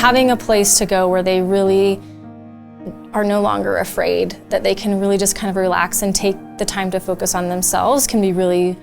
having a place to go where they really are no longer afraid, that they can really just kind of relax and take the time to focus on themselves can be really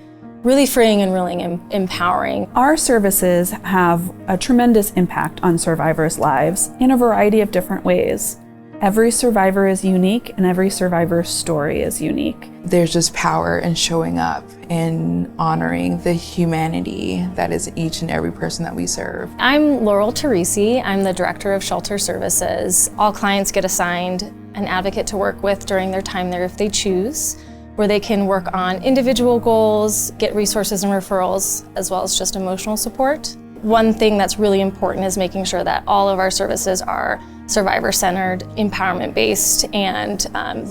freeing and really empowering. Our services have a tremendous impact on survivors' lives in a variety of different ways. Every survivor is unique and every survivor's story is unique. There's just power in showing up and honoring the humanity that is each and every person that we serve. I'm Laurel Teresi. I'm the Director of Shelter Services. All clients get assigned an advocate to work with during their time there if they choose, where they can work on individual goals, get resources and referrals, as well as just emotional support. One thing that's really important is making sure that all of our services are survivor-centered, empowerment-based, and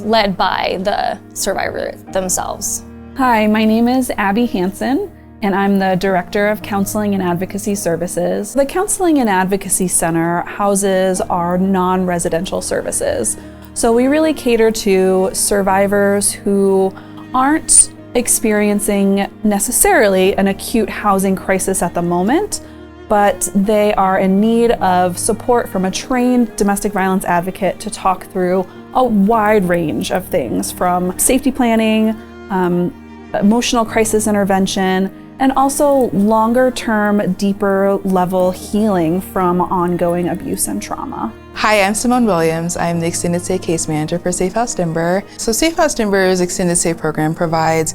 led by the survivor themselves. Hi, my name is Abby Hansen, and I'm the Director of Counseling and Advocacy Services. The Counseling and Advocacy Center houses our non-residential services. So we really cater to survivors who aren't experiencing necessarily an acute housing crisis at the moment, but they are in need of support from a trained domestic violence advocate to talk through a wide range of things, from safety planning, emotional crisis intervention, and also longer-term, deeper-level healing from ongoing abuse and trauma. Hi, I'm Simone Williams. I'm the Extended Stay Case Manager for Safe House Denver. So Safe House Denver's Extended Stay program provides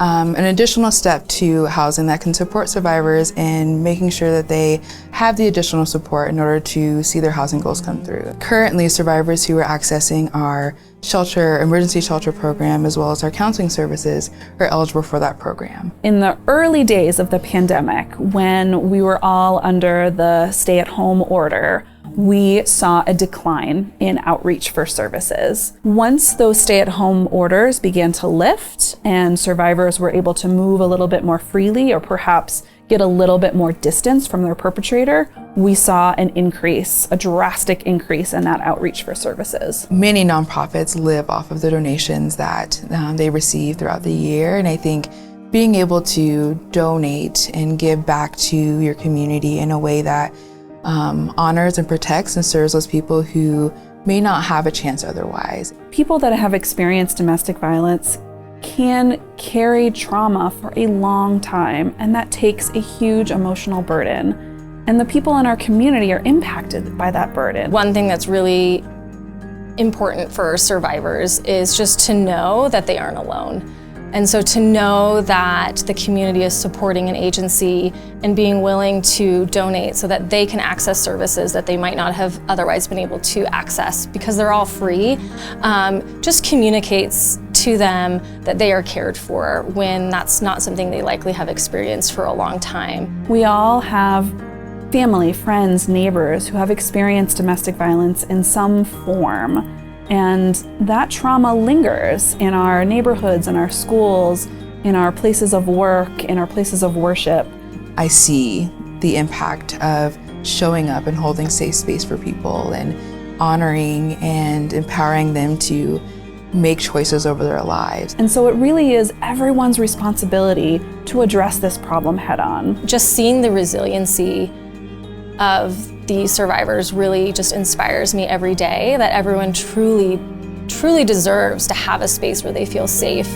an additional step to housing that can support survivors in making sure that they have the additional support in order to see their housing goals come through. Currently, survivors who are accessing our emergency shelter program, as well as our counseling services, are eligible for that program. In the early days of the pandemic, when we were all under the stay-at-home order, we saw a decline in outreach for services. Once those stay-at-home orders began to lift and survivors were able to move a little bit more freely, or perhaps get a little bit more distance from their perpetrator, we saw an increase, a drastic increase in that outreach for services. Many nonprofits live off of the donations that they receive throughout the year, and I think being able to donate and give back to your community in a way that honors and protects and serves those people who may not have a chance otherwise. People that have experienced domestic violence can carry trauma for a long time, and that takes a huge emotional burden. And the people in our community are impacted by that burden. One thing that's really important for survivors is just to know that they aren't alone. And so to know that the community is supporting an agency and being willing to donate so that they can access services that they might not have otherwise been able to access because they're all free, just communicates to them that they are cared for when that's not something they likely have experienced for a long time. We all have family, friends, neighbors who have experienced domestic violence in some form. And that trauma lingers in our neighborhoods, in our schools, in our places of work, in our places of worship. I see the impact of showing up and holding safe space for people and honoring and empowering them to make choices over their lives. And so it really is everyone's responsibility to address this problem head on. Just seeing the resiliency of the survivors really just inspires me every day, that everyone truly deserves to have a space where they feel safe.